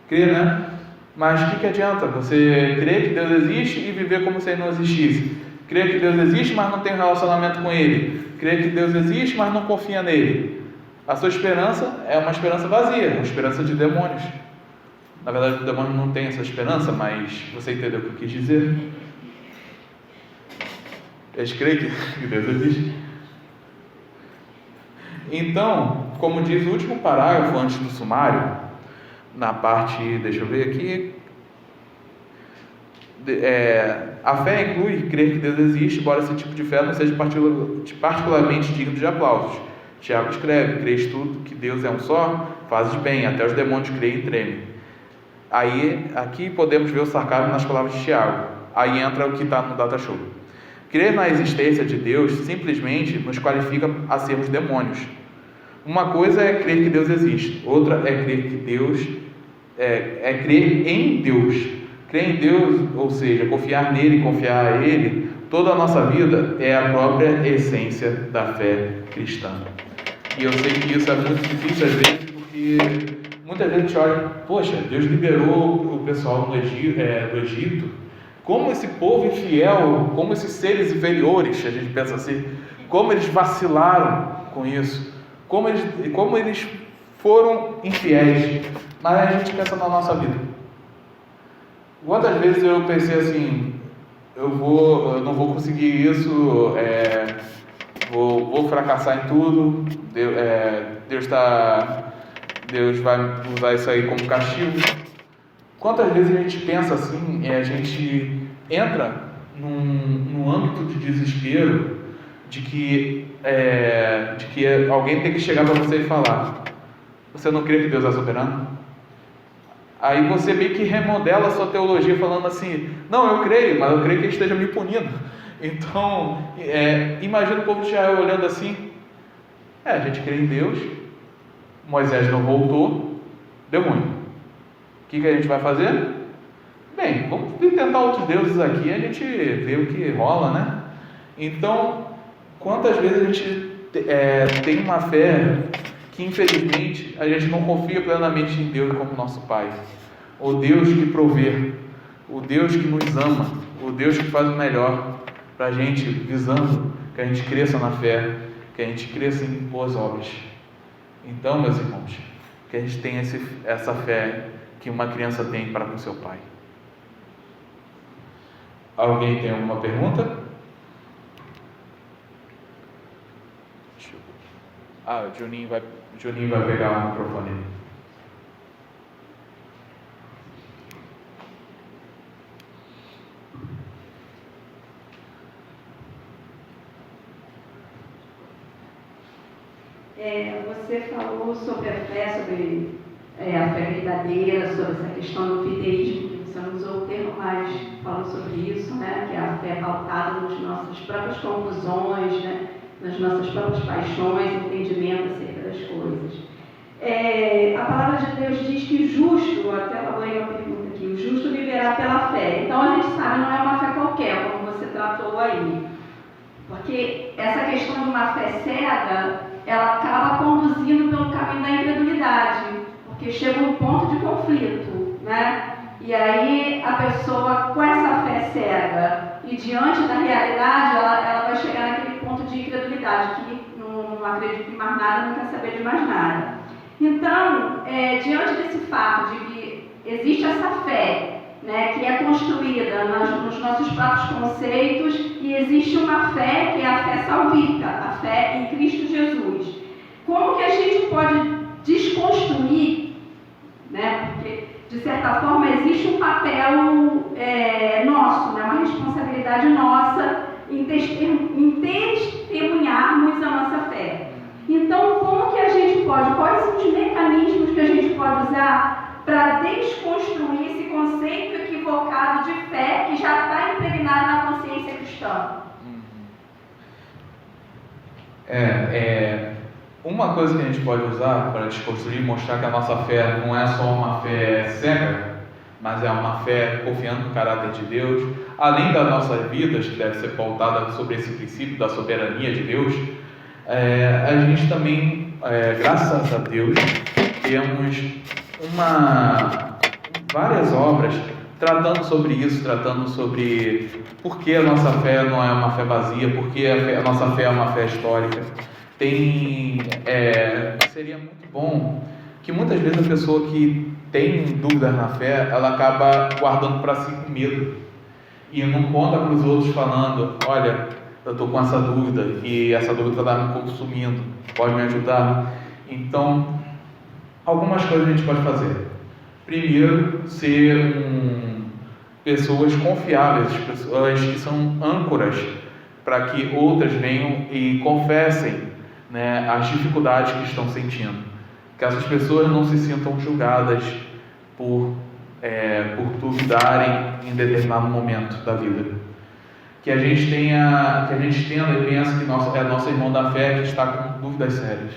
crê, né? Mas o que adianta você crer que Deus existe e viver como se Ele não existisse? Crer que Deus existe, mas não tem relacionamento com Ele. Crer que Deus existe, mas não confia nele. A sua esperança é uma esperança vazia, uma esperança de demônios. Na verdade, o demônio não tem essa esperança, mas você entendeu o que eu quis dizer? Eles creem que Deus existe. Então, como diz o último parágrafo antes do sumário, na parte, deixa eu ver aqui, a fé inclui crer que Deus existe, embora esse tipo de fé não seja particularmente digno de aplausos. Tiago escreve: crês tudo que Deus é um só? Fazes bem, até os demônios creem e tremem. Aí, aqui podemos ver o sarcasmo nas palavras de Tiago. Aí entra o que está no Data Show. Crer na existência de Deus simplesmente nos qualifica a sermos demônios. Uma coisa é crer que Deus existe, outra é crer que Deus é crer em Deus. Crer em Deus, ou seja, confiar nele, confiar a Ele, toda a nossa vida é a própria essência da fé cristã. E eu sei que isso é muito difícil às vezes, porque muitas vezes a gente olha: poxa, Deus liberou o pessoal do Egito, como esse povo infiel, como esses seres inferiores, a gente pensa assim, como eles vacilaram com isso, como eles foram infiéis. Mas a gente pensa na nossa vida. Quantas vezes eu pensei assim: eu não vou conseguir isso, vou fracassar em tudo, Deus vai usar isso aí como castigo. Quantas vezes a gente pensa assim e a gente entra num âmbito de desespero de que alguém tem que chegar para você e falar: você não crê que Deus é soberano? Aí você meio que remodela a sua teologia falando assim: não, eu creio, mas eu creio que Ele esteja me punindo. Então, imagina o povo de Israel olhando assim: a gente crê em Deus, Moisés não voltou, deu ruim. O que a gente vai fazer? Bem, vamos tentar outros deuses aqui e a gente vê o que rola, né? Então, quantas vezes a gente tem uma fé que infelizmente a gente não confia plenamente em Deus como nosso Pai, o Deus que provê, o Deus que nos ama, o Deus que faz o melhor para a gente, visando que a gente cresça na fé, que a gente cresça em boas obras. Então, meus irmãos, que a gente tenha essa fé que uma criança tem para com seu pai. Alguém tem alguma pergunta? Juninho vai pegar o microfone. Você falou sobre a fé, sobre a fé verdadeira, sobre essa questão do fideísmo, que você não usou o termo, mas falou sobre isso, né? Que é a fé pautada nas nossas próprias conclusões, né? Nas nossas próprias paixões, entendimento acerca das coisas. A palavra de Deus diz que o justo, até ela ganhou uma pergunta aqui, o justo viverá pela fé. Então a gente sabe, não é uma fé qualquer, como você tratou aí. Porque essa questão de uma fé cega, ela acaba conduzindo pelo caminho da incredulidade, porque chega um ponto de conflito, né? E aí a pessoa com essa fé cega e diante da realidade, ela vai chegar naquele ponto de incredulidade, que não acredita em mais nada, não quer saber de mais nada. Então, diante desse fato de que existe essa fé, né, que é construída nos nossos próprios conceitos, e existe uma fé que é a fé salvífica, a fé em Cristo Jesus. Como que a gente pode desconstruir, né, porque de certa forma existe um papel nosso, né, uma responsabilidade nossa em testemunharmos a nossa fé. Então, como que a gente pode, quais são os mecanismos que a gente pode usar para desconstruir esse conceito equivocado de fé que já está impregnado na consciência cristã? Uma coisa que a gente pode usar para desconstruir e mostrar que a nossa fé não é só uma fé cega, mas é uma fé confiando no caráter de Deus, além das nossas vidas, que deve ser pautada sobre esse princípio da soberania de Deus, a gente também, graças a Deus, temos várias obras tratando sobre isso, tratando sobre por que a nossa fé não é uma fé vazia, por que a nossa fé é uma fé histórica. Seria muito bom que muitas vezes a pessoa que tem dúvidas na fé, ela acaba guardando para si com medo e não conta para os outros falando: olha, eu estou com essa dúvida e essa dúvida está me consumindo, pode me ajudar? Então, algumas coisas a gente pode fazer. Primeiro, ser pessoas confiáveis, pessoas que são âncoras para que outras venham e confessem, né, as dificuldades que estão sentindo. Que essas pessoas não se sintam julgadas por duvidarem em determinado momento da vida. Que a gente entenda e pense que é nosso irmão da fé que está com dúvidas sérias.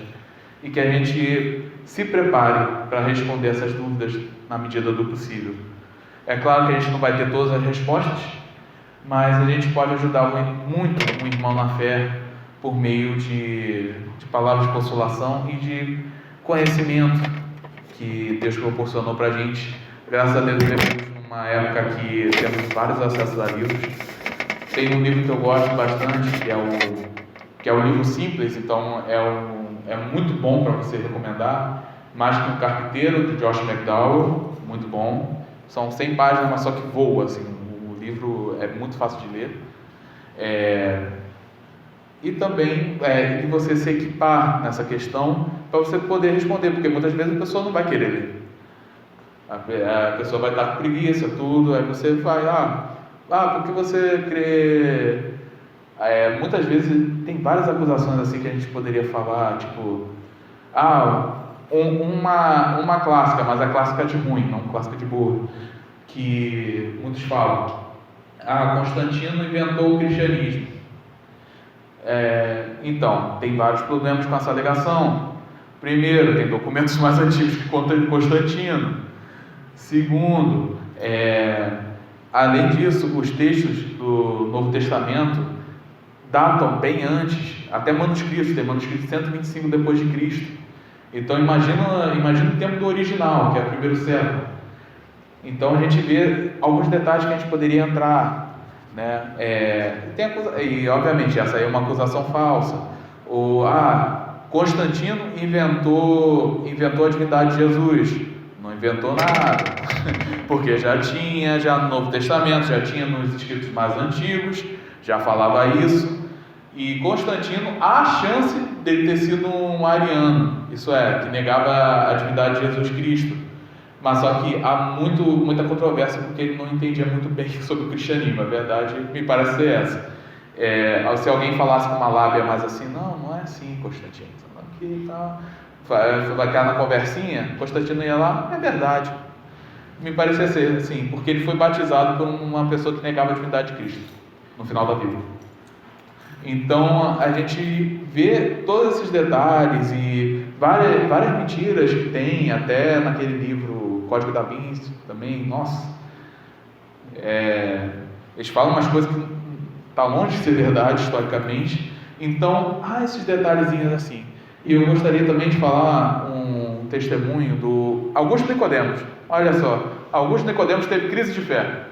E que a gente se prepare para responder essas dúvidas na medida do possível. É claro que a gente não vai ter todas as respostas, mas a gente pode ajudar muito um irmão na fé por meio de palavras de consolação e de conhecimento que Deus proporcionou para a gente. Graças a Deus, vivemos numa época que temos vários acessos a livros. Tem um livro que eu gosto bastante, que é o livro Simples, então é muito bom para você recomendar. Mais que um Carpinteiro, de Josh McDowell, muito bom. São 100 páginas, mas só que voa, assim. O livro é muito fácil de ler. E também de você se equipar nessa questão para você poder responder, porque muitas vezes a pessoa não vai querer ler. A pessoa vai estar com preguiça, tudo, aí você vai, porque você crê... muitas vezes tem várias acusações assim que a gente poderia falar, tipo, uma clássica, mas a clássica de ruim, não clássica de boa, que muitos falam: Constantino inventou o cristianismo. Então, tem vários problemas com essa alegação. Primeiro, tem documentos mais antigos que Constantino. Segundo, além disso, os textos do Novo Testamento datam bem antes, até manuscritos, tem manuscrito 125 depois de Cristo. Então imagina o tempo do original, que é o primeiro século. Então a gente vê alguns detalhes que a gente poderia entrar, né? E obviamente essa aí é uma acusação falsa. Constantino inventou a divindade de Jesus. Não inventou nada, porque já no Novo Testamento, já tinha nos escritos mais antigos, já falava isso. E Constantino há chance dele ter sido um ariano, isso é, que negava a divindade de Jesus Cristo. Mas só que há muita controvérsia porque ele não entendia muito bem sobre o cristianismo. A verdade me parece ser essa. Se alguém falasse com uma lábia mais assim, não é assim, Constantino, aqui tá, vai cair na conversinha, Constantino ia lá, é verdade. Me parecia ser assim, porque ele foi batizado por uma pessoa que negava a divindade de Cristo no final da vida. Então a gente vê todos esses detalhes e várias mentiras que tem, até naquele livro Código da Vinci também, nossa, eles falam umas coisas que tá longe de ser verdade historicamente. Então há esses detalhezinhos assim. E eu gostaria também de falar um testemunho do Augusto Nicodemos. Olha só, Augusto Nicodemos teve crise de fé.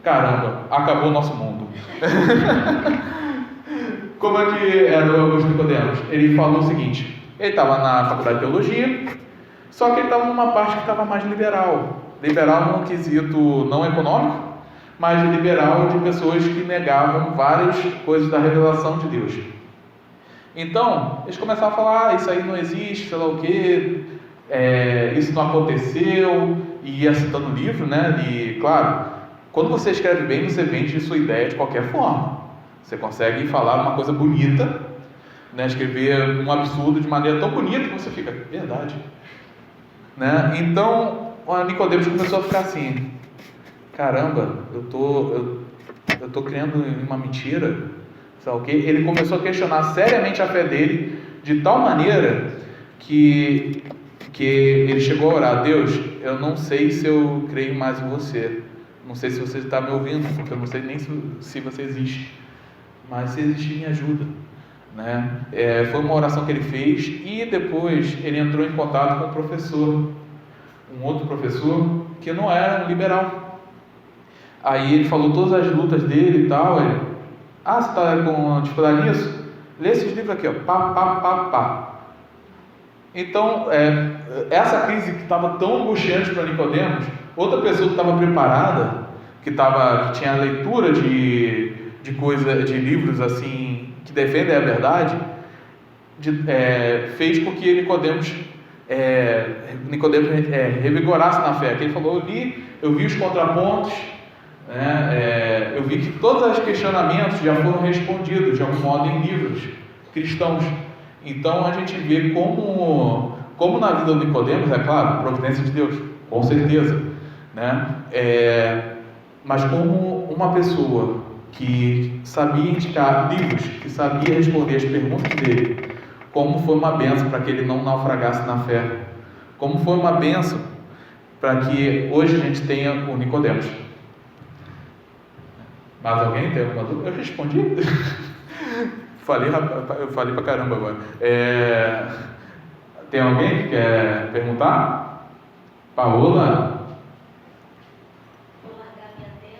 Caramba, acabou o nosso mundo. Como é que era o Augusto Nicodemos? Ele falou o seguinte: ele estava na faculdade de teologia, só que ele estava numa parte que estava mais liberal. Liberal no quesito não econômico, mas liberal de pessoas que negavam várias coisas da revelação de Deus. Então, eles começaram a falar, isso aí não existe, sei lá o quê, isso não aconteceu, e ia citando o livro, né? E, claro, quando você escreve bem, você vende sua ideia de qualquer forma. Você consegue falar uma coisa bonita, né? Escrever um absurdo de maneira tão bonita que você fica, verdade. Né? Então, o Nicodemos começou a ficar assim, caramba, eu tô criando uma mentira, sabe o quê? Ele começou a questionar seriamente a fé dele, de tal maneira que ele chegou a orar: Deus, eu não sei se eu creio mais em você, não sei se você está me ouvindo, porque eu não sei nem se você existe, mas se existir, me ajuda. Né? Foi uma oração que ele fez, e depois ele entrou em contato com um professor, um outro professor que não era um liberal. Aí ele falou todas as lutas dele e tal. Ele: você está com dificuldade nisso? Lê esses livros aqui, ó. Pá. Então, essa crise que estava tão angustiante para Nicodemos, outra pessoa que estava preparada, que tinha leitura de livros assim que defendem a verdade, fez com que Nicodemos revigorasse na fé. Que ele falou: eu vi os contrapontos, né? Eu vi que todos os questionamentos já foram respondidos de algum modo em livros cristãos. Então a gente vê como na vida do Nicodemos, é claro, providência de Deus, com certeza, né? Mas como uma pessoa que sabia indicar livros, que sabia responder as perguntas dele, como foi uma bênção para que ele não naufragasse na fé, como foi uma bênção para que hoje a gente tenha o Nicodemos. Mais alguém tem alguma dúvida? Eu respondi. Eu falei pra caramba agora. Tem alguém que quer perguntar? Paola? Vou largar minha tenda.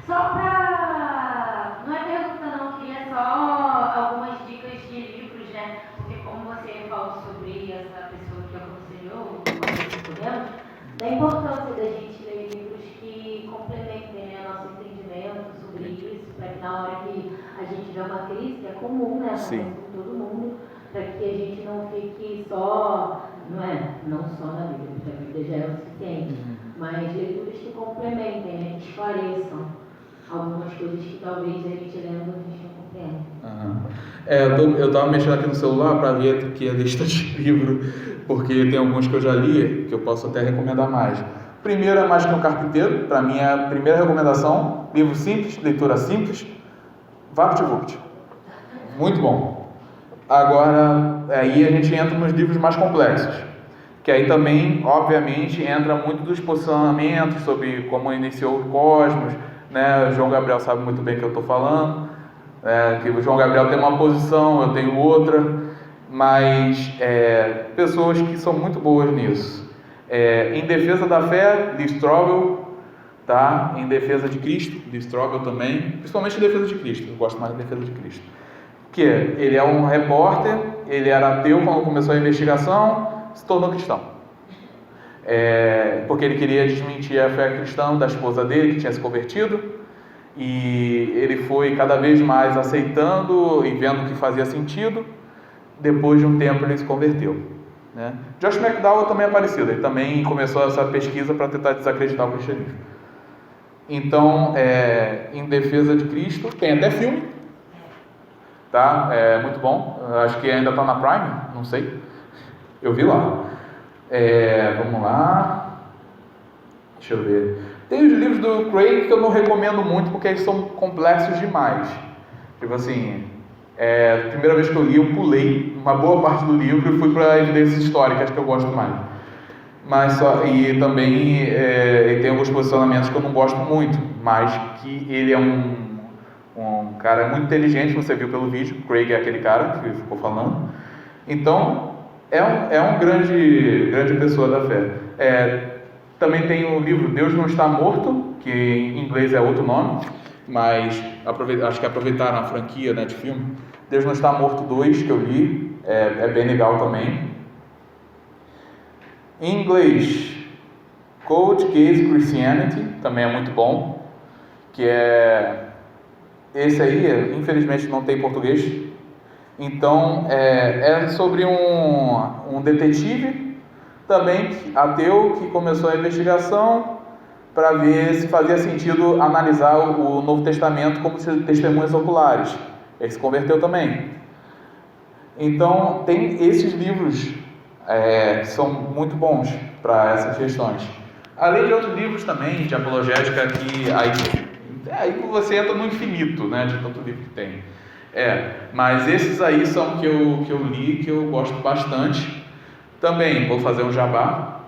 Só para... Não é pergunta não, queria só algumas dicas de livros, né? Porque como você falou sobre essa pessoa que aconselhou, da importância da gente ler livros que complementem, né, nosso entendimento sobre isso, para que na hora que a gente vê uma crise, que é comum, né, acontece com todo mundo, para que a gente não fique só, não só na Bíblia, porque a Bíblia já é o suficiente, mas leituras que complementem, né, que esclareçam algumas coisas que talvez a gente lendo a gente não compreenda. Eu estava mexendo aqui no celular para ver aqui a lista de livro, porque tem alguns que eu já li, que eu posso até recomendar mais. Primeiro é Mais que um Carpinteiro, para mim é a primeira recomendação, livro simples, leitura simples, VaptVupt, muito bom. Agora, aí a gente entra nos livros mais complexos, que aí também, obviamente, entra muito dos posicionamentos sobre como iniciou o cosmos, né? O João Gabriel sabe muito bem o que eu estou falando, que o João Gabriel tem uma posição, eu tenho outra, mas pessoas que são muito boas nisso. Em defesa da fé, Lee Strobel, tá? Em defesa de Cristo, Lee Strobel também, principalmente em defesa de Cristo, eu gosto mais de defesa de Cristo. Porque ele é um repórter, ele era ateu quando começou a investigação, se tornou cristão. porque ele queria desmentir a fé cristã da esposa dele, que tinha se convertido, e ele foi cada vez mais aceitando e vendo que fazia sentido. Depois de um tempo ele se converteu, né? Josh McDowell também é parecido, ele também começou essa pesquisa para tentar desacreditar o cristianismo. Então, em defesa de Cristo, tem até filme, tá? É muito bom, acho que ainda está na Prime, não sei, eu vi lá. Vamos lá, deixa eu ver. Tem os livros do Craig que eu não recomendo muito porque eles são complexos demais. Tipo assim, a primeira vez que eu li, eu pulei uma boa parte do livro e fui para evidências históricas que eu gosto mais. E também ele tem alguns posicionamentos que eu não gosto muito, mas que ele é um cara muito inteligente, você viu pelo vídeo. Craig é aquele cara que ficou falando. Então, é um grande pessoa da fé. Também tem o livro Deus Não Está Morto, que em inglês é outro nome, mas acho que aproveitaram a franquia, né, de filme. Deus Não Está Morto 2, que eu li, é bem legal também. Em inglês, Cold Case Christianity, também é muito bom, que esse aí, infelizmente não tem em português. Então, é sobre um detetive, também ateu, que começou a investigação para ver se fazia sentido analisar o Novo Testamento como testemunhas oculares. Ele se converteu também. Então, tem esses livros que são muito bons para essas questões. Além de outros livros também de apologética que aí você entra no infinito, né, de tanto livro que tem. Mas esses aí são que eu li, que eu gosto bastante. Também vou fazer um jabá,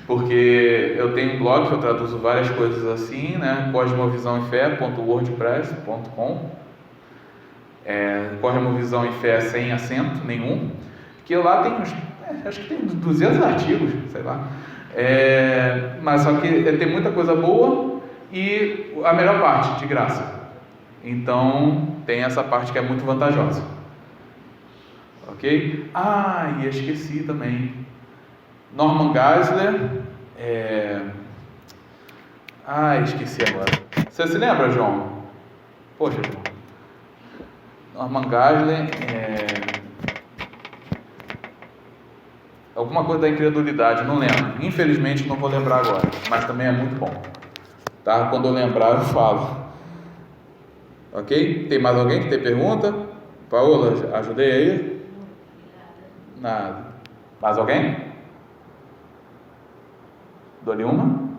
porque eu tenho um blog que eu traduzo várias coisas assim, né? cosmovisãoefé.wordpress.com. Cosmovisão e Fé sem acento nenhum, que lá tem acho que tem 200 artigos, sei lá. Mas só que tem muita coisa boa e a melhor parte, de graça. Então tem essa parte que é muito vantajosa. Ok? E esqueci também. Norman Geisler. Esqueci agora. Você se lembra, João? Poxa, João. Norman Geisler. Alguma coisa da incredulidade, não lembro. Infelizmente não vou lembrar agora. Mas também é muito bom. Tá? Quando eu lembrar, eu falo. Ok? Tem mais alguém que tem pergunta? Paola, ajudei aí? Nada. Mais alguém? Dou-lhe uma?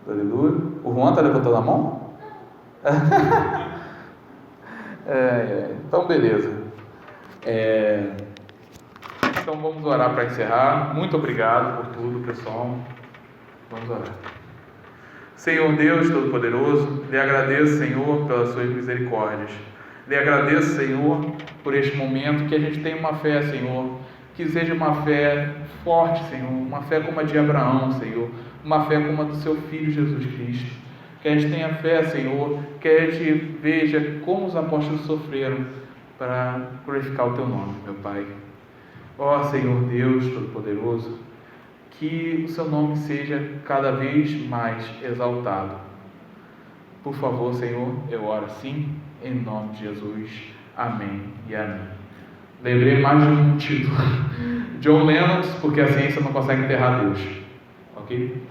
Dou-lhe duas? O Juan está levantando a mão? Então, beleza. Então, vamos orar para encerrar. Muito obrigado por tudo, pessoal. Vamos orar. Senhor Deus Todo-Poderoso, lhe agradeço, Senhor, pelas suas misericórdias. Lhe agradeço, Senhor, por este momento, que a gente tenha uma fé, Senhor, que seja uma fé forte, Senhor, uma fé como a de Abraão, Senhor, uma fé como a do seu Filho Jesus Cristo. Que a gente tenha fé, Senhor, que a gente veja como os apóstolos sofreram para glorificar o Teu nome, meu Pai. Ó Senhor Deus Todo-Poderoso, que o Seu nome seja cada vez mais exaltado. Por favor, Senhor, eu oro assim, em nome de Jesus. Amém e amém. Lembrei mais de um título. John Lennox, porque a ciência não consegue enterrar Deus. Ok?